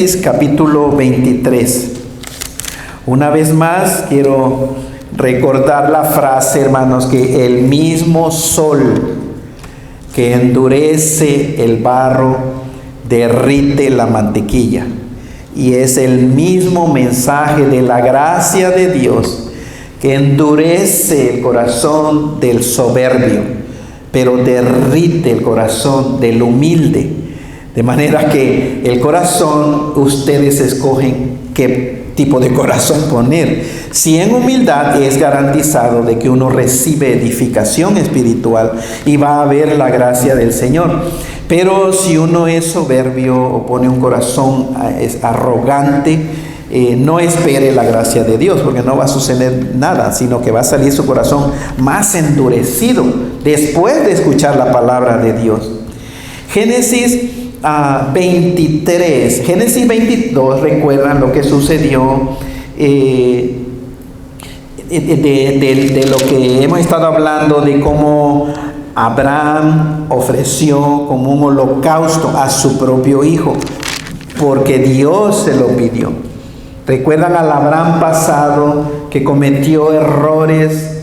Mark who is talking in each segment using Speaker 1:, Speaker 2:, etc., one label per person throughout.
Speaker 1: Génesis capítulo 23. Una vez más quiero recordar la frase, hermanos, que el mismo sol que endurece el barro derrite la mantequilla. Y es el mismo mensaje de la gracia de Dios que endurece el corazón del soberbio, pero derrite el corazón del humilde. De manera que el corazón, ustedes escogen qué tipo de corazón poner. Si en humildad, es garantizado de que uno recibe edificación espiritual y va a ver la gracia del Señor. Pero si uno es soberbio o pone un corazón es arrogante, no espere la gracia de Dios, porque no va a suceder nada, sino que va a salir su corazón más endurecido después de escuchar la palabra de Dios. Génesis 23, Génesis 22, recuerdan lo que sucedió de lo que hemos estado hablando, de cómo Abraham ofreció como un holocausto a su propio hijo, porque Dios se lo pidió. Recuerdan al Abraham pasado que cometió errores,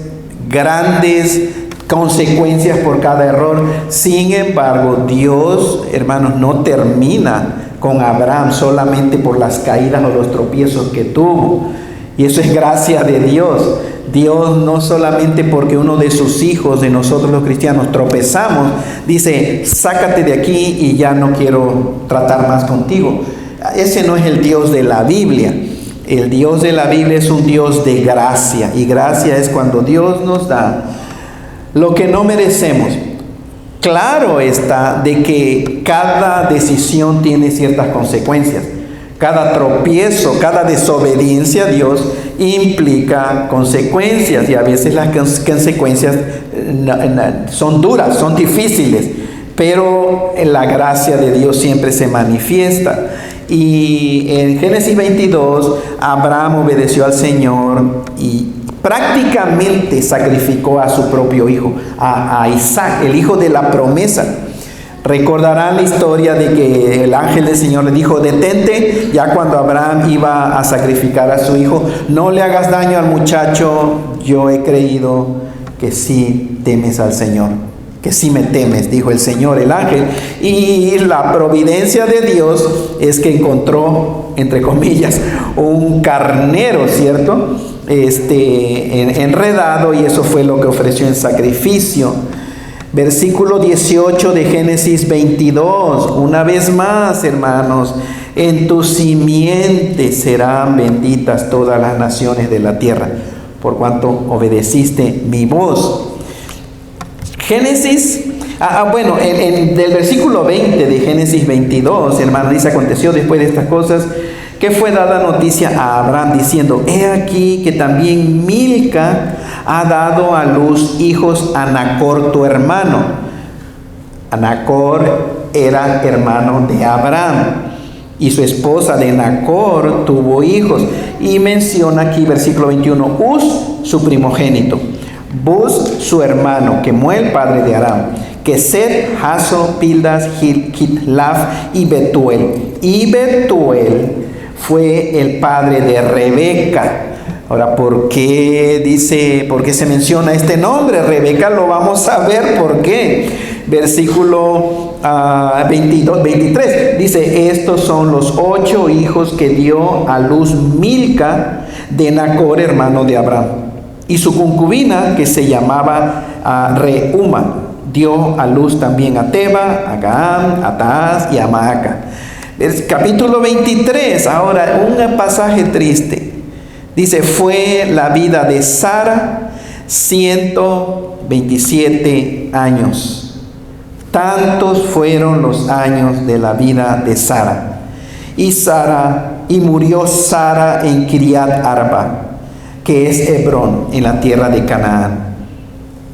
Speaker 1: grandes consecuencias por cada error. Sin embargo, Dios, hermanos, no termina con Abraham solamente por las caídas o los tropiezos que tuvo. Y eso es gracia de Dios. Dios no solamente porque uno de sus hijos, de nosotros los cristianos, tropezamos, dice, sácate de aquí y ya no quiero tratar más contigo. Ese no es el Dios de la Biblia. El Dios de la Biblia es un Dios de gracia. Y gracia es cuando Dios nos da lo que no merecemos. Claro está de que cada decisión tiene ciertas consecuencias. Cada tropiezo, cada desobediencia a Dios implica consecuencias, y a veces las consecuencias son duras, son difíciles, pero la gracia de Dios siempre se manifiesta. Y en Génesis 22, Abraham obedeció al Señor y prácticamente sacrificó a su propio hijo, a Isaac, el hijo de la promesa. Recordarán la historia de que el ángel del Señor le dijo, detente, ya cuando Abraham iba a sacrificar a su hijo, no le hagas daño al muchacho, yo he creído que sí temes al Señor, que sí me temes, dijo el Señor, el ángel. Y la providencia de Dios es que encontró, entre comillas, un carnero, ¿cierto? Enredado, y eso fue lo que ofreció en sacrificio. Versículo 18 de Génesis 22, una vez más, hermanos, en tu simiente serán benditas todas las naciones de la tierra, por cuanto obedeciste mi voz. Génesis, del versículo 20 de Génesis 22, hermanos, dice, aconteció después de estas cosas que fue dada noticia a Abraham diciendo, he aquí que también Milca ha dado a luz hijos a Nacor tu hermano. Nacor era hermano de Abraham, y su esposa de Nacor tuvo hijos. Y menciona aquí, versículo 21, Uz, su primogénito, Buz, su hermano, Kemuel, padre de Aram, Keset, Hazo, Pildas, Kitlaf y Betuel. Y Betuel fue el padre de Rebeca. Ahora, ¿por qué se menciona este nombre? Rebeca, lo vamos a ver por qué. Versículo 23, dice, estos son los 8 hijos que dio a luz Milca de Nacor, hermano de Abraham. Y su concubina, que se llamaba Reuma, dio a luz también a Teba, a Gaam, a Taaz y a Maaca. Capítulo 23, ahora un pasaje triste. Dice, fue la vida de Sara 127 años. Tantos fueron los años de la vida de Sara. Y murió Sara en Kiriat Arba, que es Hebrón, en la tierra de Canaán.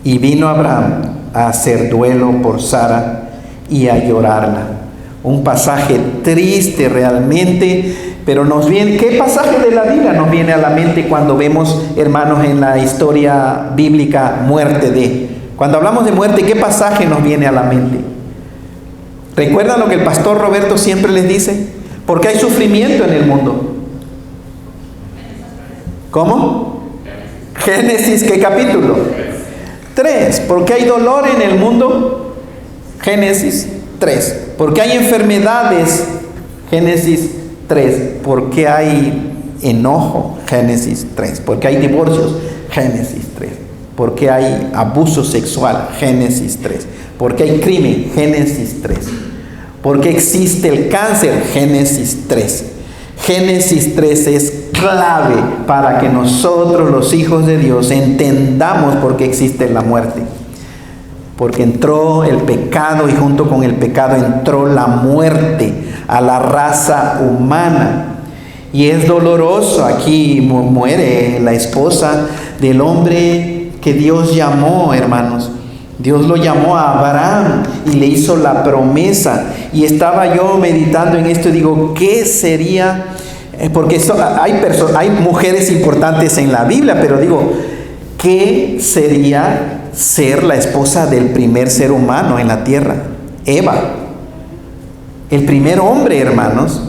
Speaker 1: Y vino Abraham a hacer duelo por Sara y a llorarla. Un pasaje triste realmente, pero ¿qué pasaje de la Biblia nos viene a la mente cuando vemos, hermanos, en la historia bíblica muerte de? Cuando hablamos de muerte, ¿qué pasaje nos viene a la mente? ¿Recuerdan lo que el pastor Roberto siempre les dice? ¿Por qué hay sufrimiento en el mundo? ¿Cómo? Génesis, ¿qué capítulo? 3. ¿Por qué hay dolor en el mundo? Génesis 3. ¿Por qué hay enfermedades? Génesis 3. ¿Por qué hay enojo? Génesis 3. ¿Por qué hay divorcios? Génesis 3. ¿Por qué hay abuso sexual? Génesis 3. ¿Por qué hay crimen? Génesis 3. ¿Por qué existe el cáncer? Génesis 3. Génesis 3 es clave para que nosotros, los hijos de Dios, entendamos por qué existe la muerte. Porque entró el pecado y junto con el pecado entró la muerte a la raza humana. Y es doloroso. Aquí muere la esposa del hombre que Dios llamó, hermanos. Dios lo llamó a Abraham y le hizo la promesa. Y estaba yo meditando en esto y digo, ¿qué sería? Porque hay mujeres importantes en la Biblia, pero digo, ¿qué sería ser la esposa del primer ser humano en la tierra? Eva, el primer hombre, hermanos.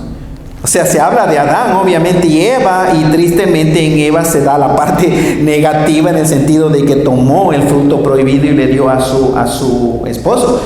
Speaker 1: O sea, se habla de Adán, obviamente, y Eva, y tristemente en Eva se da la parte negativa en el sentido de que tomó el fruto prohibido y le dio a su esposo.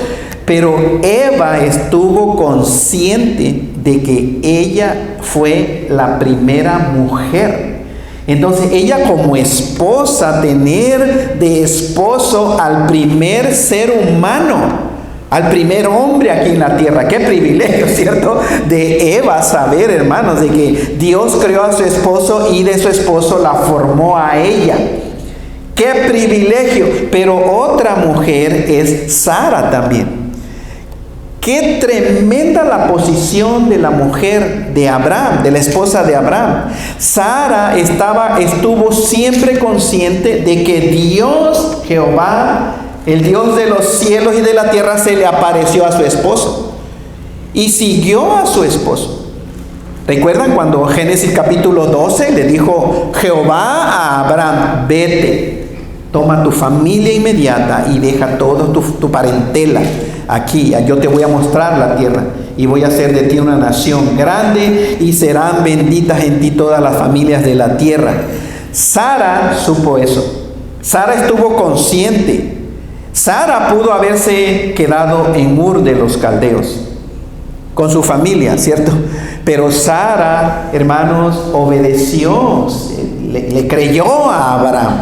Speaker 1: Pero Eva estuvo consciente de que ella fue la primera mujer. Entonces ella como esposa, tener de esposo al primer ser humano, al primer hombre aquí en la tierra. Qué privilegio, ¿cierto? De Eva saber, hermanos, de que Dios creó a su esposo y de su esposo la formó a ella. Qué privilegio. Pero otra mujer es Sara también. Qué tremenda la posición de la mujer de Abraham, de la esposa de Abraham. Sara estuvo siempre consciente de que Dios, Jehová, el Dios de los cielos y de la tierra, se le apareció a su esposo y siguió a su esposo. ¿Recuerdan cuando Génesis capítulo 12 le dijo Jehová a Abraham, vete, toma tu familia inmediata y deja todo tu parentela aquí, yo te voy a mostrar la tierra y voy a hacer de ti una nación grande y serán benditas en ti todas las familias de la tierra? Sara supo eso. Sara estuvo consciente. Sara pudo haberse quedado en Ur de los Caldeos con su familia, ¿cierto? Pero Sara, hermanos, obedeció, le creyó a Abraham.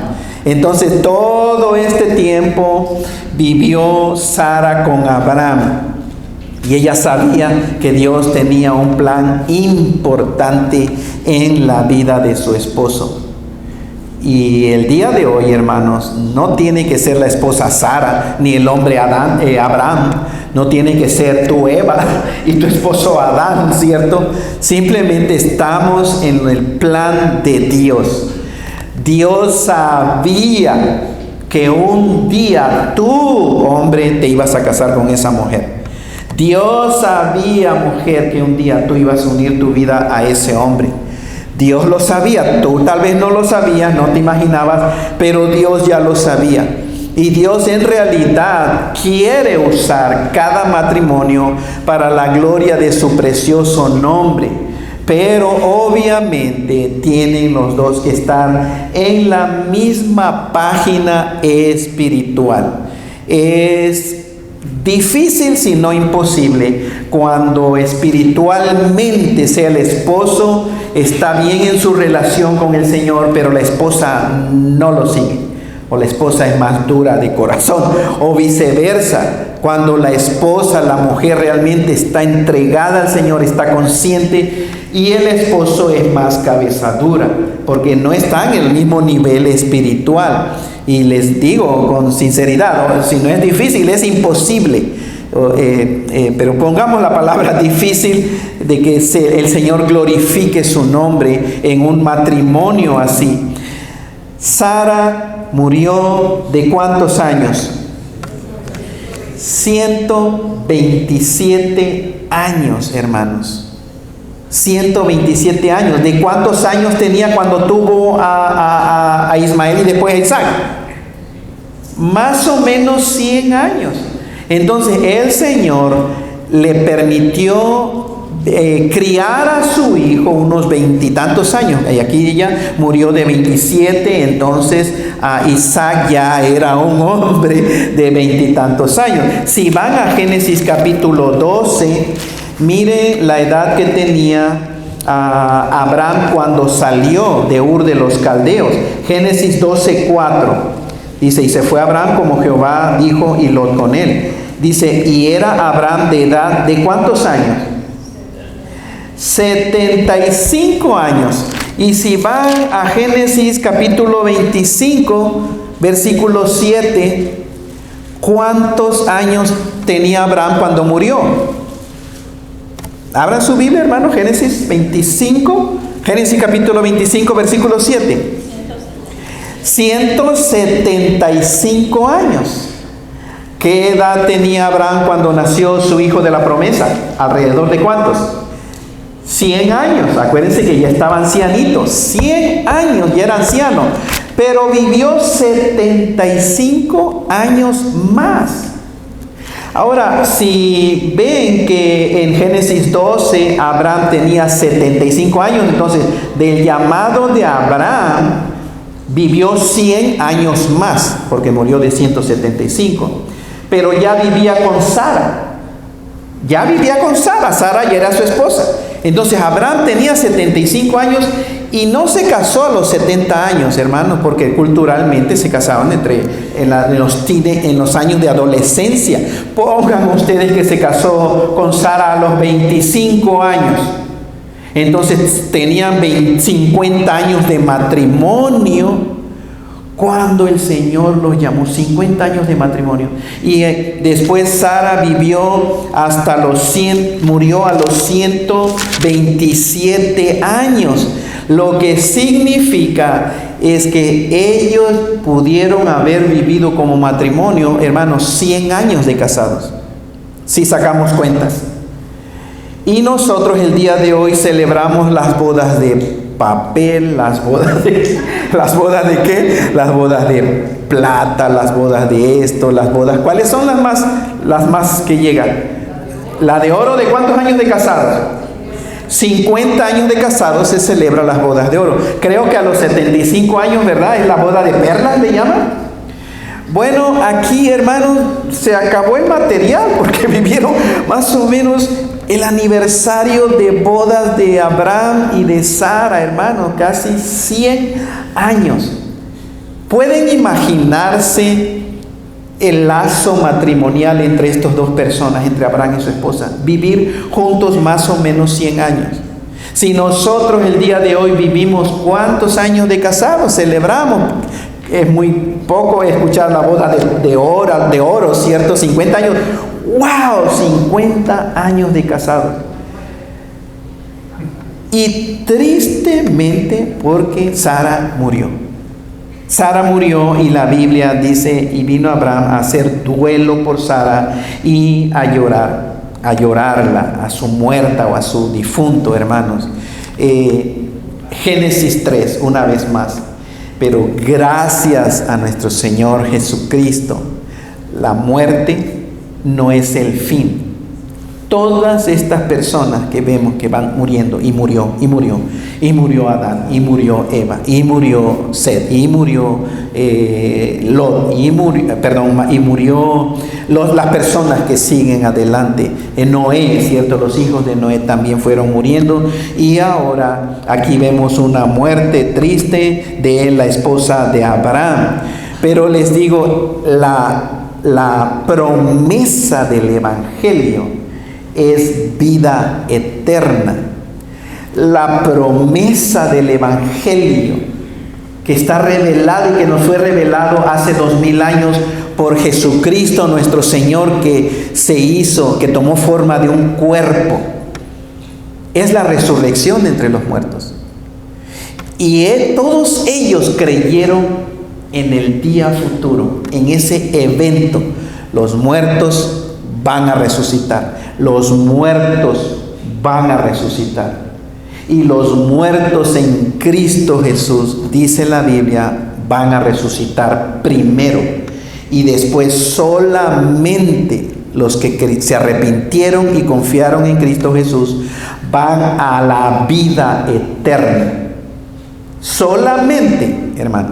Speaker 1: Entonces todo este tiempo vivió Sara con Abraham y ella sabía que Dios tenía un plan importante en la vida de su esposo. Y el día de hoy, hermanos, no tiene que ser la esposa Sara ni el hombre Abraham. No tiene que ser tú, Eva, y tu esposo Adán, ¿cierto? Simplemente estamos en el plan de Dios. Dios sabía que un día tú, hombre, te ibas a casar con esa mujer. Dios sabía, mujer, que un día tú ibas a unir tu vida a ese hombre. Dios lo sabía, tú tal vez no lo sabías, no te imaginabas, pero Dios ya lo sabía. Y Dios en realidad quiere usar cada matrimonio para la gloria de su precioso nombre. Pero obviamente tienen los dos que estar en la misma página espiritual. Es difícil, si no imposible, cuando espiritualmente sea el esposo está bien en su relación con el Señor, pero la esposa no lo sigue, o la esposa es más dura de corazón, o viceversa. Cuando la esposa, la mujer realmente está entregada al Señor, está consciente, y el esposo es más cabeza dura, porque no está en el mismo nivel espiritual. Y les digo con sinceridad, si no es difícil, es imposible. Pero pongamos la palabra difícil, de que el Señor glorifique su nombre en un matrimonio así. Sara murió ¿de cuántos años? 127 años, hermanos. 127 años. ¿De cuántos años tenía cuando tuvo a Ismael y después a Isaac? Más o menos 100 años. Entonces el Señor le permitió criar a su hijo unos 20 y tantos años. Y aquí ella murió de 27, entonces Isaac ya era un hombre de 20 y tantos años. Si van a Génesis capítulo 12, mire la edad que tenía Abraham cuando salió de Ur de los Caldeos. Génesis 12:4 dice: y se fue Abraham como Jehová dijo, y Lot con él. Dice: y era Abraham de edad ¿de cuántos años? 75 años. Y si van a Génesis capítulo 25, versículo 7, ¿cuántos años tenía Abraham cuando murió? Abran su Biblia, hermano, Génesis 25, Génesis capítulo 25, versículo 7. 175 años. ¿Qué edad tenía Abraham cuando nació su hijo de la promesa? ¿Alrededor de cuántos? 100 años. Acuérdense que ya estaba ancianito. 100 años, ya era anciano. Pero vivió 75 años más. Ahora, si ven que en Génesis 12 Abraham tenía 75 años, entonces del llamado de Abraham vivió 100 años más, porque murió de 175. Pero ya vivía con Sara. Ya vivía con Sara. Sara ya era su esposa. Entonces Abraham tenía 75 años y no se casó a los 70 años, hermanos, porque culturalmente se casaban en los años de adolescencia. Pongan ustedes que se casó con Sara a los 25 años. Entonces tenían 50 años de matrimonio cuando el Señor los llamó. 50 años de matrimonio. Y después Sara vivió hasta los 100, murió a los 127 años. Lo que significa es que ellos pudieron haber vivido como matrimonio, hermanos, 100 años de casados, si sacamos cuentas. Y nosotros el día de hoy celebramos las bodas de papel, las bodas de qué, las bodas de plata, las bodas de esto, las bodas, ¿cuáles son las más que llegan? La de oro, ¿de cuántos años de casados? 50 años de casados se celebran las bodas de oro. Creo que a los 75 años, ¿verdad? Es la boda de perlas, ¿le llaman? Bueno, aquí, hermanos, se acabó el material porque vivieron más o menos el aniversario de bodas de Abraham y de Sara, hermano, casi 100 años. ¿Pueden imaginarse el lazo matrimonial entre estas dos personas, entre Abraham y su esposa? Vivir juntos más o menos 100 años. Si nosotros el día de hoy vivimos ¿cuántos años de casados celebramos? Es muy poco escuchar la boda de oro, ¿cierto? 50 años. ¡Wow! 50 años de casados. Y tristemente porque Sara murió. Sara murió y la Biblia dice, y vino Abraham a hacer duelo por Sara y a llorarla, a su muerta o a su difunto, hermanos. Génesis 3, una vez más. Pero gracias a nuestro Señor Jesucristo, la muerte no es el fin. Todas estas personas que vemos que van muriendo, y murió Adán, y murió Eva, y murió Seth, y murió Lot, y murió las personas que siguen adelante. Noé, ¿cierto? Los hijos de Noé también fueron muriendo, y ahora aquí vemos una muerte triste de la esposa de Abraham. Pero les digo, la promesa del Evangelio es vida eterna. La promesa del Evangelio que está revelado y que nos fue revelado hace 2000 años por Jesucristo nuestro Señor, que se hizo, que tomó forma de un cuerpo, es la resurrección de entre los muertos. Y todos ellos creyeron en el día futuro, en ese evento. Los muertos van a resucitar. Los muertos van a resucitar. Y los muertos en Cristo Jesús, dice la Biblia, van a resucitar primero. Y después solamente los que se arrepintieron y confiaron en Cristo Jesús, van a la vida eterna. Solamente, hermano.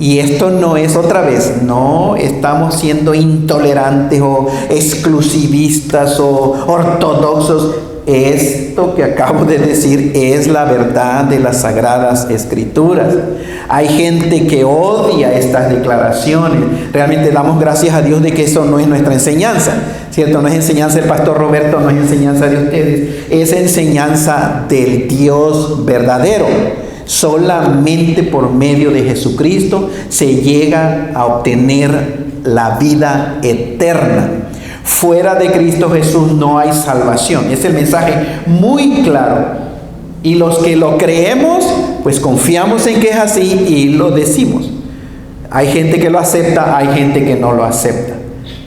Speaker 1: Y esto no es otra vez, no estamos siendo intolerantes o exclusivistas o ortodoxos. Esto que acabo de decir es la verdad de las Sagradas Escrituras. Hay gente que odia estas declaraciones. Realmente damos gracias a Dios de que eso no es nuestra enseñanza, ¿cierto? No es enseñanza del pastor Roberto, no es enseñanza de ustedes, es enseñanza del Dios verdadero. Solamente por medio de Jesucristo se llega a obtener la vida eterna. Fuera de Cristo Jesús no hay salvación. Es el mensaje muy claro. Y los que lo creemos, pues confiamos en que es así y lo decimos. Hay gente que lo acepta, hay gente que no lo acepta.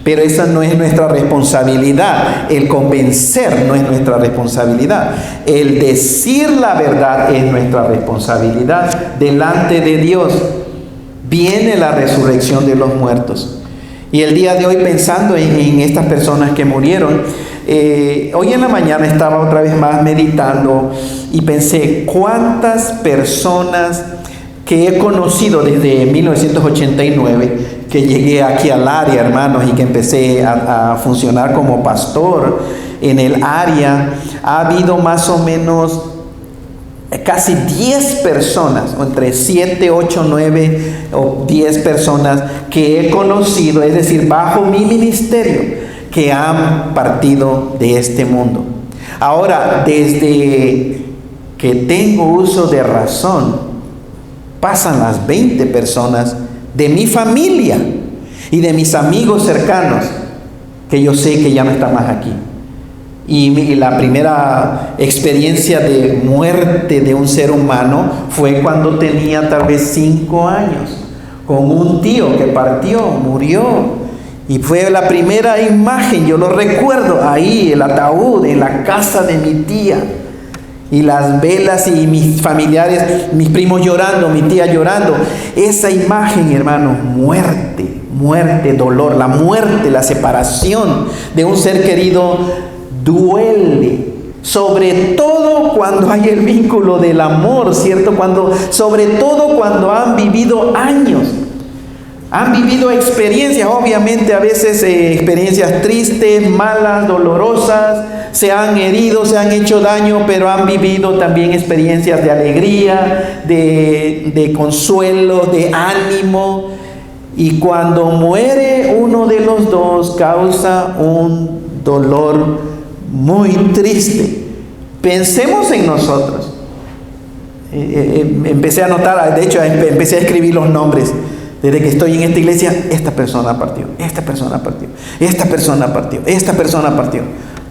Speaker 1: Pero esa no es nuestra responsabilidad. El convencer no es nuestra responsabilidad. El decir la verdad es nuestra responsabilidad delante de Dios. Viene la resurrección de los muertos. Y el día de hoy, pensando en estas personas que murieron, hoy en la mañana estaba otra vez más meditando y pensé cuántas personas que he conocido desde 1989, que llegué aquí al área, hermanos, y que empecé a funcionar como pastor en el área. Ha habido más o menos casi 10 personas, o entre 7, 8, 9 o 10 personas que he conocido, es decir, bajo mi ministerio, que han partido de este mundo. Ahora, desde que tengo uso de razón, pasan las 20 personas de mi familia y de mis amigos cercanos, que yo sé que ya no están más aquí. Y la primera experiencia de muerte de un ser humano fue cuando tenía tal vez 5 años, con un tío que partió, murió. Y fue la primera imagen, yo lo recuerdo, ahí, el ataúd en la casa de mi tía. Y las velas y mis familiares, mis primos llorando, mi tía llorando. Esa imagen, hermanos, muerte, dolor, la muerte, la separación de un ser querido duele. Sobre todo cuando hay el vínculo del amor, ¿cierto? Sobre todo cuando han vivido años. Han vivido experiencias, obviamente a veces experiencias tristes, malas, dolorosas, se han herido, se han hecho daño, pero han vivido también experiencias de alegría, de consuelo, de ánimo. Y cuando muere uno de los dos, causa un dolor muy triste. Pensemos en nosotros. Empecé a notar, de hecho empecé a escribir los nombres. Desde que estoy en esta iglesia, esta persona partió, esta persona partió, esta persona partió, esta persona partió.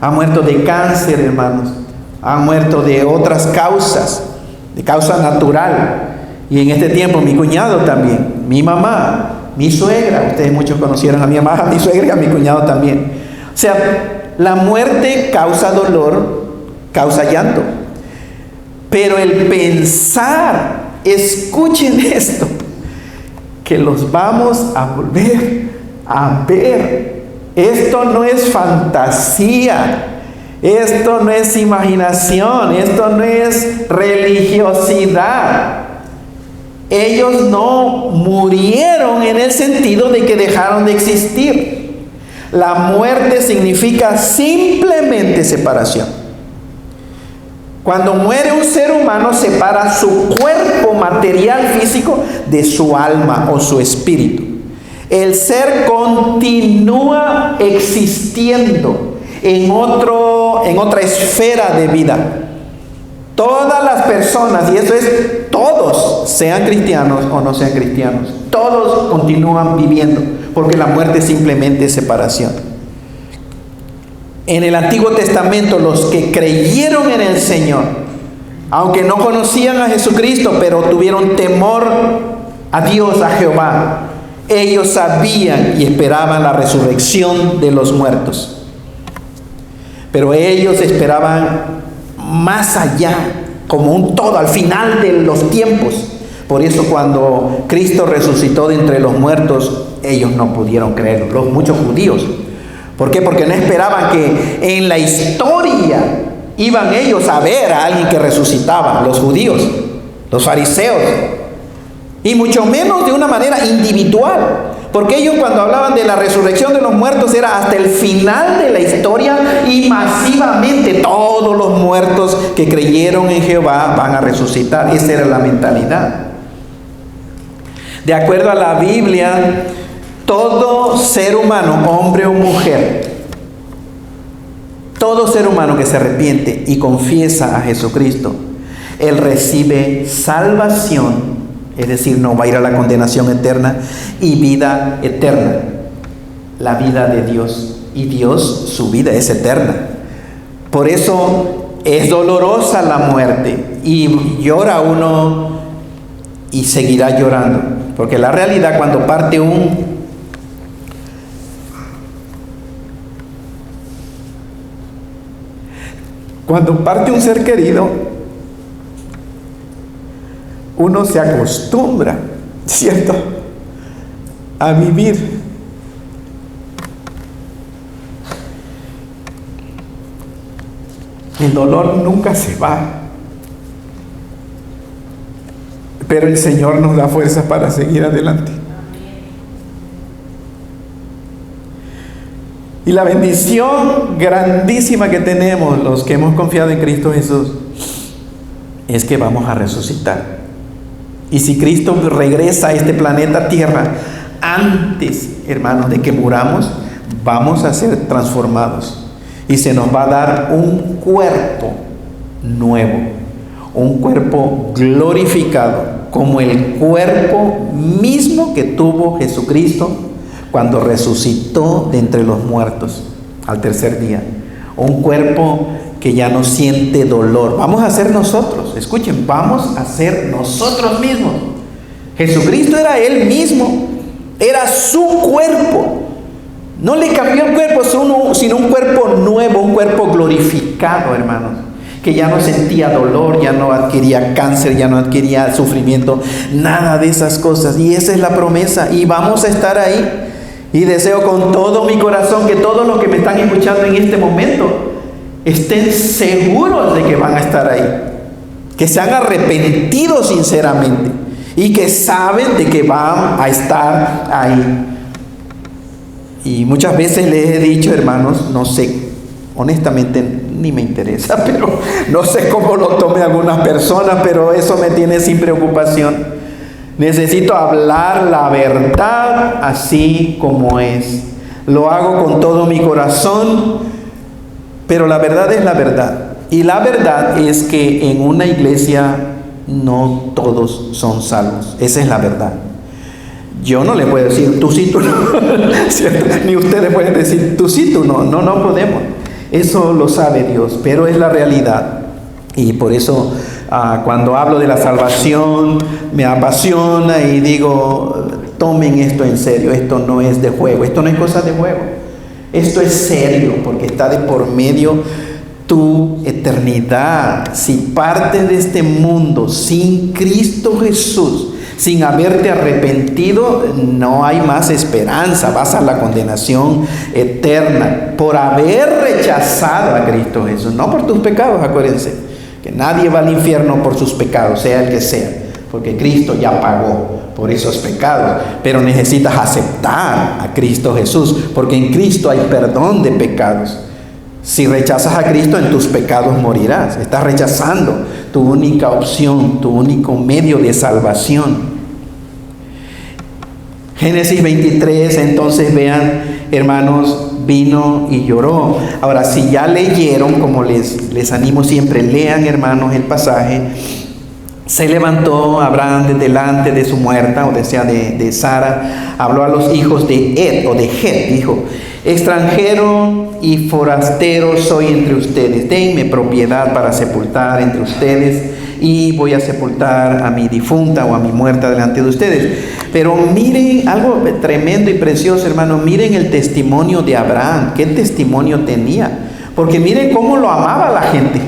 Speaker 1: Ha muerto de cáncer, hermanos. Ha muerto de otras causas, de causa natural. Y en este tiempo mi cuñado también, mi mamá, mi suegra. Ustedes muchos conocieron a mi mamá, a mi suegra y a mi cuñado también. O sea, la muerte causa dolor, causa llanto. Pero el pensar, escuchen esto, que los vamos a volver a ver. Esto no es fantasía, esto no es imaginación, esto no es religiosidad. Ellos no murieron en el sentido de que dejaron de existir. La muerte significa simplemente separación. Cuando muere un ser humano, separa su cuerpo material físico de su alma o su espíritu. El ser continúa existiendo en otra esfera de vida. Todas las personas, y eso es todos, sean cristianos o no sean cristianos, todos continúan viviendo, porque la muerte simplemente es separación. En el Antiguo Testamento, los que creyeron en el Señor, aunque no conocían a Jesucristo, pero tuvieron temor a Dios, a Jehová, ellos sabían y esperaban la resurrección de los muertos. Pero ellos esperaban más allá, como un todo, al final de los tiempos. Por eso cuando Cristo resucitó de entre los muertos, ellos no pudieron creerlo, los muchos judíos. ¿Por qué? Porque no esperaban que en la historia iban ellos a ver a alguien que resucitaba, los judíos, los fariseos, y mucho menos de una manera individual. Porque ellos cuando hablaban de la resurrección de los muertos era hasta el final de la historia y masivamente todos los muertos que creyeron en Jehová van a resucitar. Esa era la mentalidad. De acuerdo a la Biblia, todo ser humano, hombre o mujer, todo ser humano que se arrepiente y confiesa a Jesucristo, él recibe salvación. Es decir, no va a ir a la condenación eterna y vida eterna, la vida de Dios. Y Dios, su vida es eterna. Por eso es dolorosa la muerte y llora uno y seguirá llorando. Porque la realidad cuando parte un ser querido, uno se acostumbra, ¿cierto?, a vivir. El dolor nunca se va, pero el Señor nos da fuerza para seguir adelante. Y la bendición grandísima que tenemos los que hemos confiado en Cristo Jesús es que vamos a resucitar. Y si Cristo regresa a este planeta Tierra antes, hermanos, de que muramos, vamos a ser transformados. Y se nos va a dar un cuerpo nuevo, un cuerpo glorificado, como el cuerpo mismo que tuvo Jesucristo cuando resucitó de entre los muertos al tercer día. Un cuerpo que ya no siente dolor. Vamos a ser nosotros, escuchen, vamos a ser nosotros mismos. Jesucristo era Él mismo, era su cuerpo. No le cambió el cuerpo, sino un cuerpo nuevo, un cuerpo glorificado, hermanos, que ya no sentía dolor, ya no adquiría cáncer, ya no adquiría sufrimiento, nada de esas cosas. Y esa es la promesa, y vamos a estar ahí. Y deseo con todo mi corazón que todos los que me están escuchando en este momento estén seguros de que van a estar ahí, que se han arrepentido sinceramente y que saben de que van a estar ahí. Y muchas veces les he dicho, hermanos, no sé, honestamente ni me interesa, pero no sé cómo lo tome algunas personas, pero eso me tiene sin preocupación. Necesito hablar la verdad así como es. Lo hago con todo mi corazón, pero la verdad es la verdad. Y la verdad es que en una iglesia no todos son salvos. Esa es la verdad. Yo no le puedo decir tú sí, tú no. Ni ustedes pueden decir tú sí, tú no. No podemos. Eso lo sabe Dios, pero es la realidad. Y por eso cuando hablo de la salvación me apasiona y digo, tomen esto en serio. Esto no es de juego, esto no es cosa de juego. Esto es serio porque está de por medio tu eternidad. Si partes de este mundo sin Cristo Jesús, sin haberte arrepentido, no hay más esperanza. Vas a la condenación eterna por haber rechazado a Cristo Jesús, no por tus pecados. Acuérdense que nadie va al infierno por sus pecados, sea el que sea, porque Cristo ya pagó por esos pecados. Pero necesitas aceptar a Cristo Jesús, porque en Cristo hay perdón de pecados. Si rechazas a Cristo, en tus pecados morirás. Estás rechazando tu única opción, tu único medio de salvación. Génesis 23, entonces vean, hermanos, vino y lloró. Ahora, si ya leyeron, como les animo siempre, lean, hermanos, el pasaje. Se levantó Abraham de delante de su muerta, o sea, de Sara, habló a los hijos de Ed, o de Het, dijo: extranjero y forastero soy entre ustedes, denme propiedad para sepultar entre ustedes, y voy a sepultar a mi difunta o a mi muerta delante de ustedes. Pero miren algo tremendo y precioso, hermanos. Miren el testimonio de Abraham. ¿Qué testimonio tenía? Porque miren cómo lo amaba la gente,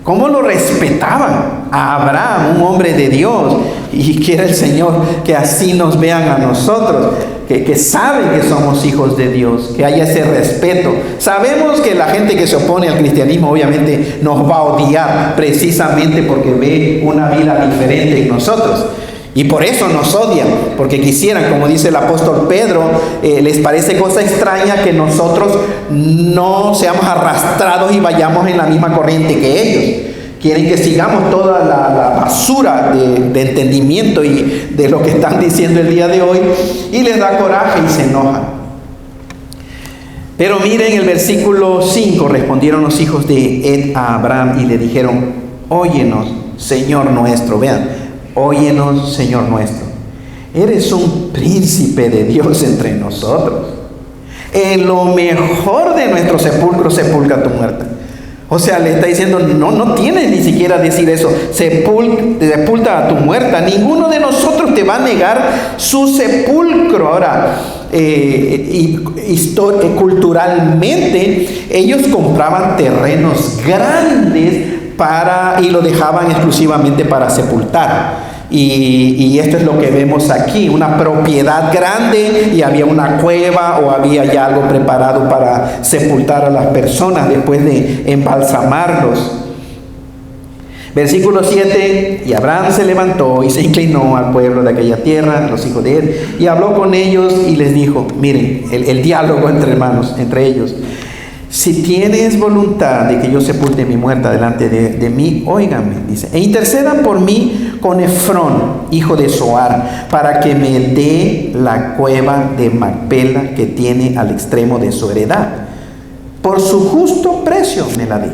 Speaker 1: cómo lo respetaban a Abraham, un hombre de Dios. Y quiere el Señor que así nos vean a nosotros. que saben que somos hijos de Dios, que haya ese respeto. Sabemos que la gente que se opone al cristianismo obviamente nos va a odiar precisamente porque ve una vida diferente en nosotros. Y por eso nos odian, porque quisieran, como dice el apóstol Pedro, les parece cosa extraña que nosotros no seamos arrastrados y vayamos en la misma corriente que ellos. Quieren que sigamos toda la basura de entendimiento y de lo que están diciendo el día de hoy, y les da coraje y se enojan. Pero miren el versículo 5, respondieron los hijos de Ed a Abraham y le dijeron: óyenos, Señor nuestro. Vean, óyenos, Señor nuestro. Eres un príncipe de Dios entre nosotros. En lo mejor de nuestro sepulcro sepulta tu muerta. O sea, le está diciendo, no tienes ni siquiera decir eso. Sepulta a tu muerta. Ninguno de nosotros te va a negar su sepulcro. Ahora, culturalmente, ellos compraban terrenos grandes y lo dejaban exclusivamente para sepultar. Y esto es lo que vemos aquí, una propiedad grande, y había una cueva o había ya algo preparado para sepultar a las personas después de embalsamarlos. Versículo 7, y Abraham se levantó y se inclinó al pueblo de aquella tierra, los hijos de él, y habló con ellos y les dijo, miren, el diálogo entre hermanos, entre ellos: si tienes voluntad de que yo sepulte mi muerta delante de mí, óiganme, dice, e intercedan por mí con Efrón, hijo de Zoar, para que me dé la cueva de Macpela que tiene al extremo de su heredad. Por su justo precio me la dé.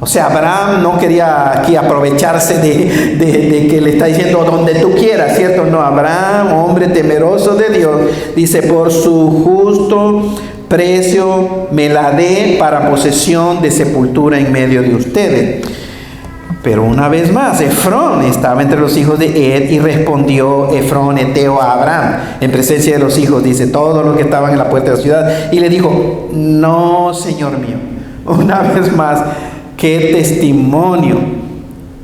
Speaker 1: O sea, Abraham no quería aquí aprovecharse de que le está diciendo donde tú quieras, ¿cierto? No, Abraham, hombre temeroso de Dios, dice, por su justo precio me la dé para posesión de sepultura en medio de ustedes. Pero una vez más, Efrón estaba entre los hijos de Ed, y respondió Efrón eteo a Abraham en presencia de los hijos, dice, todos los que estaban en la puerta de la ciudad, y le dijo: no, señor mío. Una vez más, qué testimonio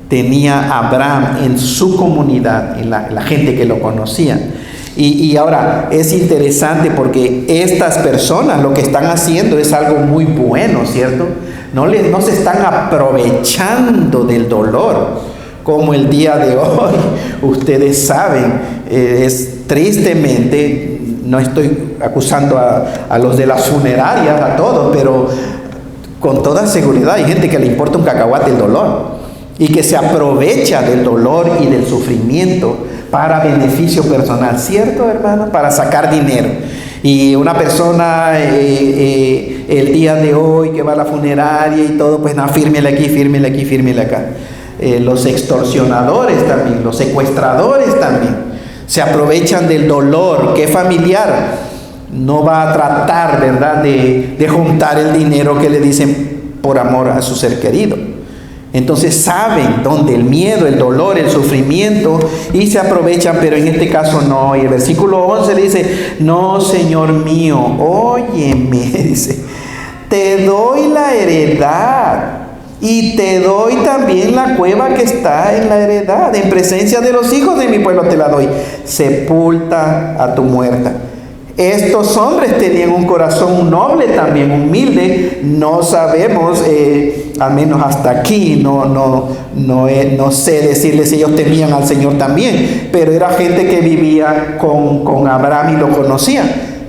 Speaker 1: tenía Abraham en su comunidad, en la gente que lo conocía. Y ahora es interesante porque estas personas lo que están haciendo es algo muy bueno, ¿cierto? No se están aprovechando del dolor como el día de hoy. Ustedes saben, tristemente, no estoy acusando a los de las funerarias, a todos, pero con toda seguridad hay gente que le importa un cacahuate el dolor y que se aprovecha del dolor y del sufrimiento para beneficio personal, ¿cierto, hermano? Para sacar dinero. Y una persona el día de hoy que va a la funeraria y todo, pues no, fírmele aquí, fírmele aquí, fírmele acá. Los extorsionadores también, los secuestradores también, se aprovechan del dolor. ¿Qué familiar no va a tratar, verdad, de juntar el dinero que le dicen por amor a su ser querido? Entonces saben dónde el miedo, el dolor, el sufrimiento, y se aprovechan, pero en este caso no. Y el versículo 11 le dice: no, Señor mío, óyeme, dice, te doy la heredad y te doy también la cueva que está en la heredad. En presencia de los hijos de mi pueblo te la doy. Sepulta a tu muerta. Estos hombres tenían un corazón noble también, humilde. No sabemos, al menos hasta aquí, no sé decirles si ellos temían al Señor también, pero era gente que vivía con Abraham y lo conocía.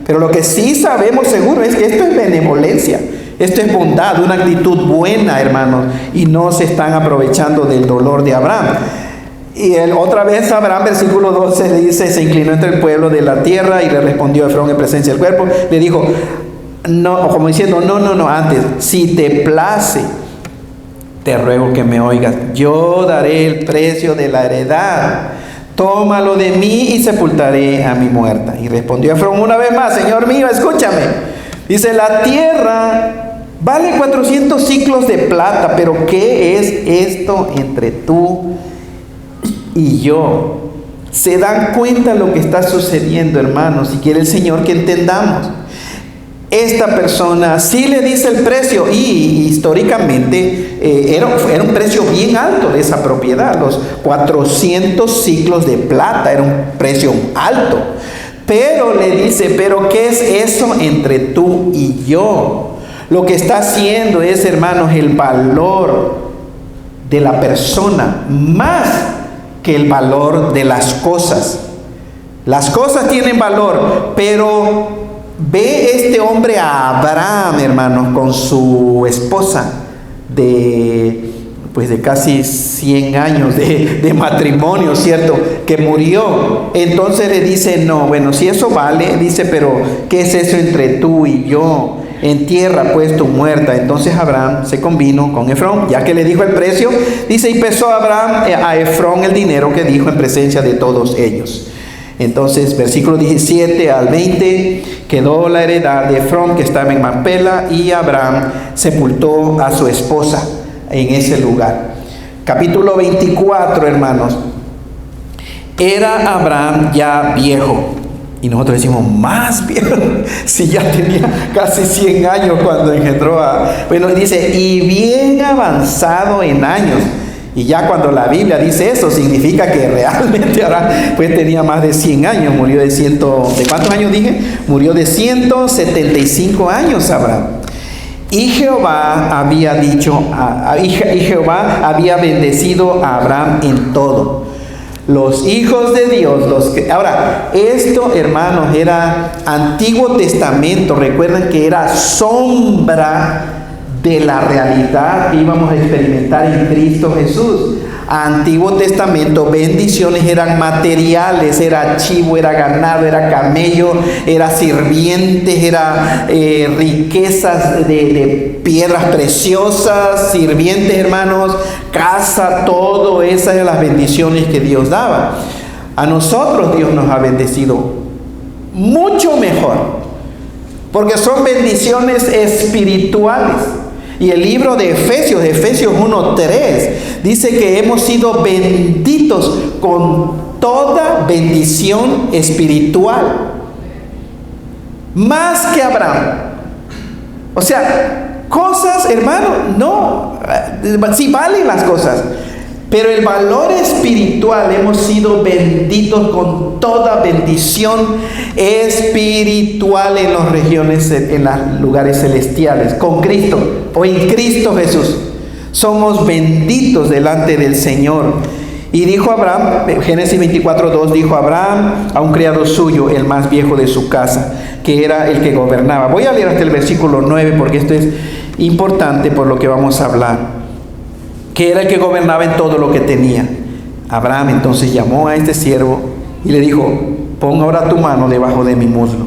Speaker 1: Pero lo que sí sabemos seguro es que esto es benevolencia, esto es bondad, una actitud buena, hermanos, y no se están aprovechando del dolor de Abraham. Y otra vez Abraham, versículo 12, le dice: se inclinó entre el pueblo de la tierra, y le respondió Efrón en presencia del cuerpo, le dijo, no, como diciendo, no, antes, si te place, te ruego que me oigas, yo daré el precio de la heredad, tómalo de mí y sepultaré a mi muerta. Y respondió Efrón una vez más: Señor mío, escúchame. Dice: la tierra vale 400 siclos de plata, pero ¿qué es esto entre tú y yo? ¿Se dan cuenta lo que está sucediendo, hermanos? Si quiere el Señor que entendamos, esta persona sí le dice el precio, y históricamente era un precio bien alto de esa propiedad. Los 400 siclos de plata era un precio alto, Pero le dice, pero ¿qué es eso entre tú y yo? Lo que está haciendo es, hermanos, el valor de la persona más que el valor de las cosas. Las cosas tienen valor, pero ve este hombre a Abraham, hermanos, con su esposa de casi 100 años de matrimonio, ¿cierto? Que murió. Entonces le dice, no, bueno, si eso vale, dice, pero ¿qué es eso entre tú y yo? En tierra pues tu muerta. Entonces Abraham se convino con Efrón, ya que le dijo el precio, dice, y pesó Abraham a Efrón el dinero que dijo en presencia de todos ellos. Entonces, versículo 17 al 20, quedó la heredad de Efrón que estaba en Macpela, y Abraham sepultó a su esposa en ese lugar. Capítulo 24, hermanos. Era Abraham ya viejo. Y nosotros decimos, más viejo, si ya tenía casi 100 años cuando engendró a... Bueno, dice, y bien avanzado en años. Y ya cuando la Biblia dice eso, significa que realmente ahora pues tenía más de 100 años. Murió de ¿de cuántos años dije? Murió de 175 años Abraham. Y Jehová había dicho, y Jehová había bendecido a Abraham en todo. Los hijos de Dios, ahora, esto, hermanos, era Antiguo Testamento. Recuerden que era sombra de la realidad que íbamos a experimentar en Cristo Jesús. Antiguo Testamento, bendiciones eran materiales, era chivo, era ganado, era camello, era sirvientes, era riquezas de piedras preciosas, sirvientes, hermanos, casa, todo esas eran las bendiciones que Dios daba. A nosotros Dios nos ha bendecido mucho mejor, porque son bendiciones espirituales. Y el libro de Efesios 1:3, dice que hemos sido benditos con toda bendición espiritual. Más que Abraham. O sea, cosas, hermano, no, sí valen las cosas, pero el valor espiritual, hemos sido benditos con toda bendición espiritual en las regiones, en los lugares celestiales, con Cristo o en Cristo Jesús. Somos benditos delante del Señor. Y dijo Abraham, Génesis 24:2, dijo Abraham a un criado suyo, el más viejo de su casa, que era el que gobernaba. Voy a leer hasta el versículo 9 porque esto es importante por lo que vamos a hablar. Que era el que gobernaba en todo lo que tenía. Abraham entonces llamó a este siervo y le dijo, pon ahora tu mano debajo de mi muslo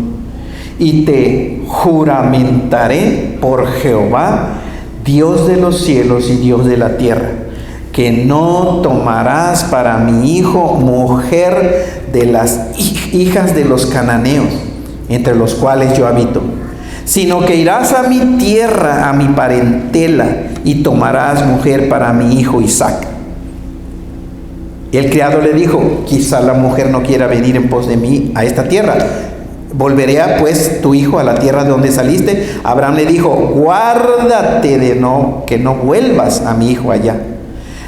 Speaker 1: y te juramentaré por Jehová, Dios de los cielos y Dios de la tierra, que no tomarás para mi hijo mujer de las hijas de los cananeos, entre los cuales yo habito, sino que irás a mi tierra, a mi parentela, y tomarás mujer para mi hijo Isaac. El criado le dijo, quizá la mujer no quiera venir en pos de mí a esta tierra. ¿Volveré pues tu hijo a la tierra de donde saliste? Abraham le dijo, guárdate que no vuelvas a mi hijo allá.